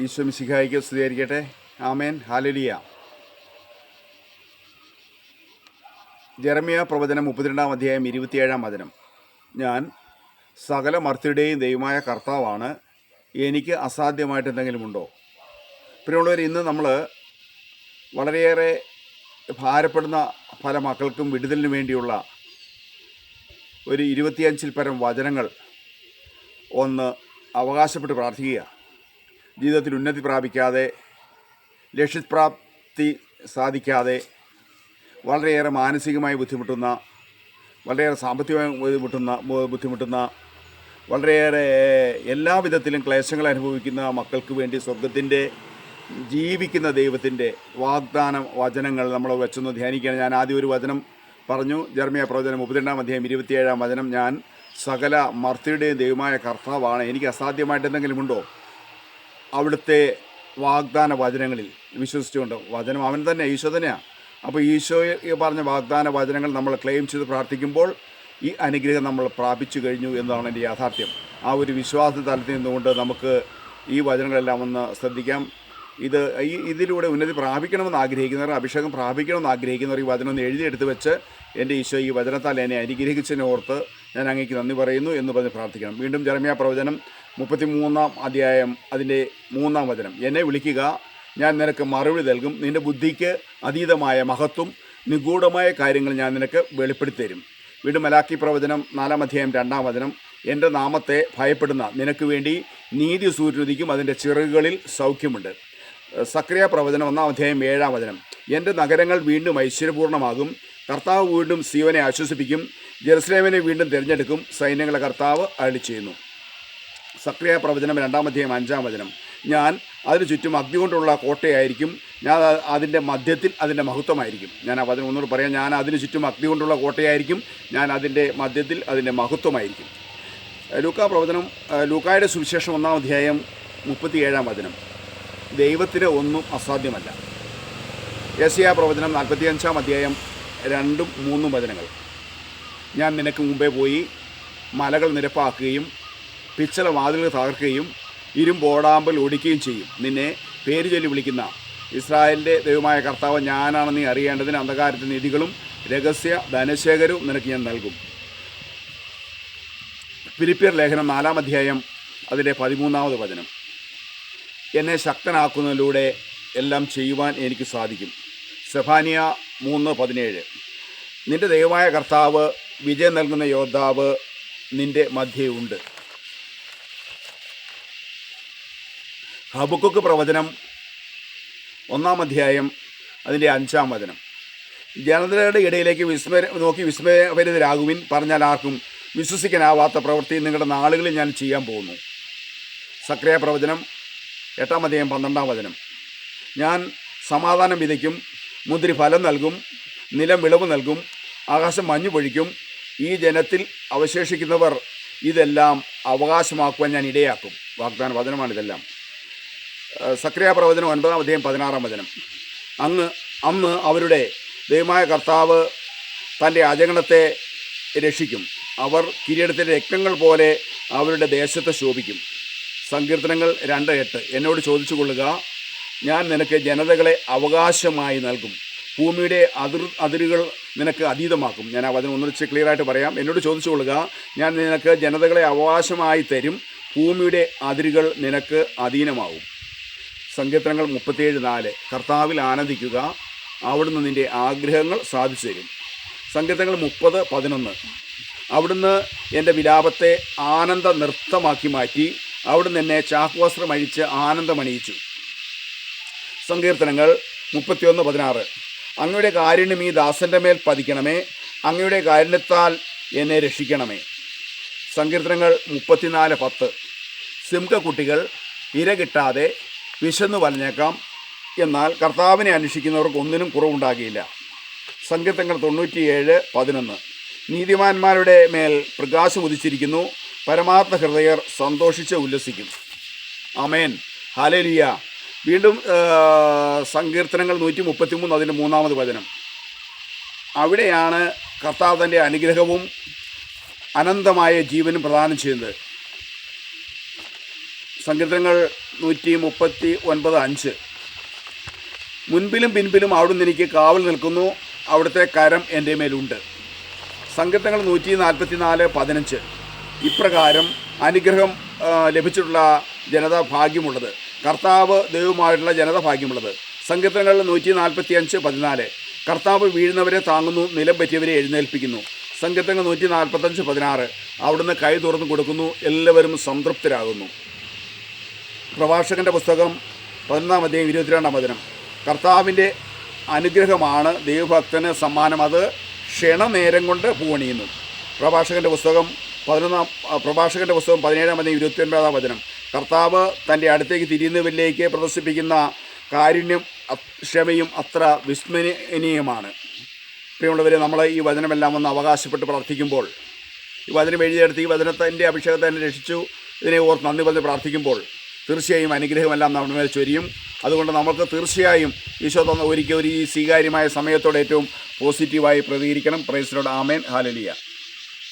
ഈശോ മിശിഹായിക്ക് സ്തുതിയായിരിക്കട്ടെ. ആമേൻ. Hallelujah. Jeremiah പ്രവചനം 32 അധ്യായം 27 വചനം. ഞാൻ സകല മർത്യരുടെയും ദൈവമായ കർത്താവാണ്, എനിക്ക് അസാധ്യമായിട്ട് എന്തെങ്കിലും ഉണ്ടോ? പ്രിയമുള്ളവർ, ഇന്ന് നമ്മൾ വളരെയേറെ ഭാരപ്പെടുന്ന പല മക്കൾക്കും വിടുതലിന് വേണ്ടിയുള്ള ഒരു 25-ൽ പരം വചനങ്ങൾ ഒന്ന് അവകാശപ്പെട്ട് പ്രാർത്ഥിക്കുക. ജീവിതത്തിൽ ഉന്നതി പ്രാപിക്കാതെ, ലക്ഷ്യപ്രാപ്തി സാധിക്കാതെ, വളരെയേറെ മാനസികമായി ബുദ്ധിമുട്ടുന്ന, വളരെയേറെ സാമ്പത്തികമായി ബുദ്ധിമുട്ടുന്ന, വളരെയേറെ എല്ലാവിധത്തിലും ക്ലേശങ്ങൾ അനുഭവിക്കുന്ന മക്കൾക്ക് വേണ്ടി സ്വർഗത്തിൻ്റെ ജീവിക്കുന്ന ദൈവത്തിൻ്റെ വാഗ്ദാന വചനങ്ങൾ നമ്മൾ വെച്ചൊന്ന് ധ്യാനിക്കുകയാണ്. ഞാൻ ആദ്യം ഒരു വചനം പറഞ്ഞു, ജെറമ്യ പ്രവചനം 32 അധ്യായം 27 വചനം. ഞാൻ സകല മർത്യരുടെയും ദൈവമായ കർത്താവാണ്, എനിക്ക് അസാധ്യമായിട്ട് എന്തെങ്കിലും ഉണ്ടോ? അവിടുത്തെ വാഗ്ദാന വചനങ്ങളിൽ വിശ്വസിച്ചുകൊണ്ട്, വചനം അവൻ തന്നെ, ഈശോ തന്നെയാണ്. അപ്പോൾ ഈശോയെ പറഞ്ഞ വാഗ്ദാന വചനങ്ങൾ നമ്മൾ ക്ലെയിം ചെയ്ത് പ്രാർത്ഥിക്കുമ്പോൾ ഈ അനുഗ്രഹം നമ്മൾ പ്രാപിച്ചു കഴിഞ്ഞു എന്നതാണ് എൻ്റെ യാഥാർത്ഥ്യം. ആ ഒരു വിശ്വാസ തലത്തിൽ നിന്നുകൊണ്ട് നമുക്ക് ഈ വചനങ്ങളെല്ലാം ഒന്ന് ശ്രദ്ധിക്കാം. ഇതിലൂടെ ഉന്നതി പ്രാപിക്കണമെന്ന് ആഗ്രഹിക്കുന്നവർ, അഭിഷേകം പ്രാപിക്കണമെന്ന് ആഗ്രഹിക്കുന്നവർ ഈ വചനം ഒന്ന് എഴുതിയെടുത്ത് വെച്ച്, എൻ്റെ ഈശോ ഈ വചനത്താൽ എന്നെ അനുഗ്രഹിച്ചതിനെ ഓർത്ത് ഞാൻ അങ്ങേക്ക് നന്ദി പറയുന്നു എന്ന് പറഞ്ഞ് പ്രാർത്ഥിക്കണം. വീണ്ടും ജെറമ്യ പ്രവചനം 33 അധ്യായം അതിൻ്റെ 3 വചനം. എന്നെ വിളിക്കുക, ഞാൻ നിനക്ക് മറുപടി നൽകും, നിൻ്റെ ബുദ്ധിക്ക് അതീതമായ മഹത്വം, നിഗൂഢമായ കാര്യങ്ങൾ ഞാൻ നിനക്ക് വെളിപ്പെടുത്തി തരും. വീണ്ടും മലാക്കി പ്രവചനം 4 അധ്യായം 2 വചനം. എൻ്റെ നാമത്തെ ഭയപ്പെടുന്ന നിനക്ക് വേണ്ടി നീതി സൂര്യനുദിക്കും, അതിൻ്റെ ചിറകുകളിൽ സൗഖ്യമുണ്ട്. സക്രിയ പ്രവചനം 1 അധ്യായം 7 വചനം. എൻ്റെ നഗരങ്ങൾ വീണ്ടും ഐശ്വര്യപൂർണ്ണമാകും, കർത്താവ് വീണ്ടും സീയോനെ ആശ്വസിപ്പിക്കും, ജെറുസലേമിനെ വീണ്ടും തിരഞ്ഞെടുക്കും, സൈന്യങ്ങളുടെ കർത്താവ് അരുളിച്ചെയ്യുന്നു. സക്രിയ പ്രവചനം 2 അധ്യായം 5 വചനം. ഞാൻ അതിന് ചുറ്റും അഗ്നി കൊണ്ടുള്ള കോട്ടയായിരിക്കും, ഞാൻ അതിൻ്റെ മധ്യത്തിൽ അതിൻ്റെ മഹത്വമായിരിക്കും. ഞാൻ ആ വചനം ഒന്നുകൂടെ പറയാം. ഞാൻ അതിന് ചുറ്റും അഗ്നി കൊണ്ടുള്ള കോട്ടയായിരിക്കും, ഞാൻ അതിൻ്റെ മധ്യത്തിൽ അതിൻ്റെ മഹത്വമായിരിക്കും. ലൂക്കായുടെ സുവിശേഷം 1 അധ്യായം 37 വചനം. ദൈവത്തിന് ഒന്നും അസാധ്യമല്ല. യെശയ്യാ പ്രവചനം 45 അധ്യായം 2, 3 വചനങ്ങൾ. ഞാൻ നിനക്ക് മുമ്പേ പോയി മലകൾ നിരപ്പാക്കുകയും പിച്ചള വാതിലുകൾ തകർക്കുകയും ഇരുമ്പോടാമ്പൽ ഒടിക്കുകയും ചെയ്യും. നിന്നെ പേര് ചൊല്ലി വിളിക്കുന്ന ഇസ്രായേലിൻ്റെ ദൈവമായ കർത്താവ് ഞാനാണെന്ന് നീ അറിയേണ്ടതിന് അന്ധകാരത്തെ നിധികളും രഹസ്യ ധനശേഖരവും നിനക്ക് ഞാൻ നൽകും. ഫിലിപ്പിയർ ലേഖനം 4 അധ്യായം അതിൻ്റെ 13 വചനം. എന്നെ ശക്തനാക്കുന്നതിലൂടെ എല്ലാം ചെയ്യുവാൻ എനിക്ക് സാധിക്കും. സെഫാനിയ 3:17. നിൻ്റെ ദൈവമായ കർത്താവ്, വിജയം നൽകുന്ന യോദ്ധാവ് നിൻ്റെ മധ്യേ ഉണ്ട്. ഹബക്കുക്ക് പ്രവചനം 1 അധ്യായം അതിൻ്റെ 5 വചനം. ജനതയുടെ ഇടയിലേക്ക് നോക്കി വിസ്മയഭരിതരാകുവിൻ, പറഞ്ഞാൽ ആർക്കും വിശ്വസിക്കാനാവാത്ത പ്രവൃത്തി നിങ്ങളുടെ നാളുകളിൽ ഞാൻ ചെയ്യാൻ പോകുന്നു. സക്രിയ പ്രവചനം 8 അധ്യായം 12 വചനം. ഞാൻ സമാധാനം വിതയ്ക്കും, മുന്തിരി ഫലം നൽകും, നിലം വിളവ് നൽകും, ആകാശം മഞ്ഞു പൊഴിക്കും, ഈ ജനത്തിൽ അവശേഷിക്കുന്നവർ ഇതെല്ലാം അവകാശമാക്കുവാൻ ഞാൻ ഇടയാക്കും. വാഗ്ദാന വചനമാണിതെല്ലാം. സക്രിയ പ്രവചനം 9 അധ്യായം 16 വചനം. അന്ന് അവരുടെ ദൈവമായ കർത്താവ് തൻ്റെ അജഗണത്തെ രക്ഷിക്കും, അവർ കിരീടത്തിൻ്റെ രക്തങ്ങൾ പോലെ അവരുടെ ദേശത്ത് ശോഭിക്കും. സങ്കീർത്തനങ്ങൾ 2:8. എന്നോട് ചോദിച്ചു കൊള്ളുക, ഞാൻ നിനക്ക് ജനതകളെ അവകാശമായി നൽകും, ഭൂമിയുടെ അതിരുകൾ നിനക്ക് അതീതമാക്കും. ഞാൻ ആ വചനം ഒന്നുവെച്ച് ക്ലിയറായിട്ട് പറയാം. എന്നോട് ചോദിച്ചു കൊള്ളുക, ഞാൻ നിനക്ക് ജനതകളെ അവകാശമായി തരും, ഭൂമിയുടെ അതിരുകൾ നിനക്ക് അധീനമാവും. സങ്കീർത്തനങ്ങൾ 37:4. കർത്താവിൽ ആനന്ദിക്കുക, അവിടുന്ന് നിൻ്റെ ആഗ്രഹങ്ങൾ സാധിച്ചു തരും. സങ്കീർത്തനങ്ങൾ 30:11. അവിടുന്ന് എൻ്റെ വിലാപത്തെ ആനന്ദ നൃത്തമാക്കി മാറ്റി, അവിടുന്ന് എന്നെ ചാക്കുവസ്ത്രം അഴിച്ച് ആനന്ദമണിയിച്ചു. സങ്കീർത്തനങ്ങൾ 31:16. അങ്ങയുടെ കാരുണ്യം ഈ ദാസൻ്റെ മേൽ പതിക്കണമേ, അങ്ങയുടെ കാരുണ്യത്താൽ എന്നെ രക്ഷിക്കണമേ. സങ്കീർത്തനങ്ങൾ 34:10. സിംഹക്കുട്ടികൾ ഇര കിട്ടാതെ വിശന്നു വലഞ്ഞേക്കാം, എന്നാൽ കർത്താവിനെ അന്വേഷിക്കുന്നവർക്ക് ഒന്നിനും കുറവുണ്ടാകില്ല. സങ്കീർത്തനങ്ങൾ 97:11. നീതിമാന്മാരുടെ മേൽ പ്രകാശം ഉദിച്ചിരിക്കുന്നു, പരമാർത്ഥ ഹൃദയർ സന്തോഷിച്ച് ഉല്ലസിക്കും. ആമേൻ. ഹല്ലേലൂയ. വീണ്ടും സങ്കീർത്തനങ്ങൾ 133 അതിൻ്റെ 3 വചനം. അവിടെയാണ് കർത്താവ് തൻ്റെ അനുഗ്രഹവും അനന്തമായ ജീവനും പ്രദാനം ചെയ്യുന്നത്. സങ്കീർത്തനങ്ങൾ 139:5. മുൻപിലും പിൻപിലും അവിടുന്ന് എനിക്ക് കാവൽ നിൽക്കുന്നു, അവിടുത്തെ കരം എൻ്റെ മേലുണ്ട്. സങ്കീർത്തനങ്ങൾ 144:15. ഇപ്രകാരം അനുഗ്രഹം ലഭിച്ചിട്ടുള്ള ജനത ഭാഗ്യമുള്ളത്, കർത്താവ് ദൈവമായിട്ടുള്ള ജനത ഭാഗ്യമുള്ളത്. സങ്കീർത്തനങ്ങൾ 145:14. കർത്താവ് വീഴുന്നവരെ താങ്ങുന്നു, നിലം പറ്റിയവരെ എഴുന്നേൽപ്പിക്കുന്നു. സങ്കീർത്തനങ്ങൾ 145:16. അവിടുന്ന് കൈ തുറന്നു കൊടുക്കുന്നു, എല്ലാവരും സംതൃപ്തരാകുന്നു. പ്രഭാഷകൻ്റെ പുസ്തകം 11:22. കർത്താവിൻ്റെ അനുഗ്രഹമാണ് ദൈവഭക്തന് സമ്മാനം, അത് ക്ഷണനേരം കൊണ്ട് പൂവണിയുന്നു. പ്രഭാഷകൻ്റെ പുസ്തകം 17:29. കർത്താവ് തൻ്റെ അടുത്തേക്ക് തിരിയുന്നവരിലേക്ക് പ്രദർശിപ്പിക്കുന്ന കാരുണ്യം ക്ഷമയും അത്ര വിസ്മരണീയമാണ്. പ്രിയമുള്ളവരെ, നമ്മൾ ഈ വചനമെല്ലാം ഒന്ന് അവകാശപ്പെട്ട് പ്രാർത്ഥിക്കുമ്പോൾ, ഈ വചനം എഴുതിയെടുത്ത് ഈ വചനത്തിൻ്റെ അഭിഷേകത്തെ തന്നെ രക്ഷിച്ചു ഇതിനെ ഓർത്ത് നന്ദി പറഞ്ഞ് പ്രാർത്ഥിക്കുമ്പോൾ തീർച്ചയായും അനുഗ്രഹമെല്ലാം നമ്മുടെ മേൽ ചൊരിയും. അതുകൊണ്ട് നമുക്ക് തീർച്ചയായും ഈശോ തന്ന ഒരിക്കൽ ഈ സ്വീകാര്യമായ സമയത്തോടെ ഏറ്റവും പോസിറ്റീവായി പ്രതികരിക്കണം. Praise the Lord. Amen. Hallelujah.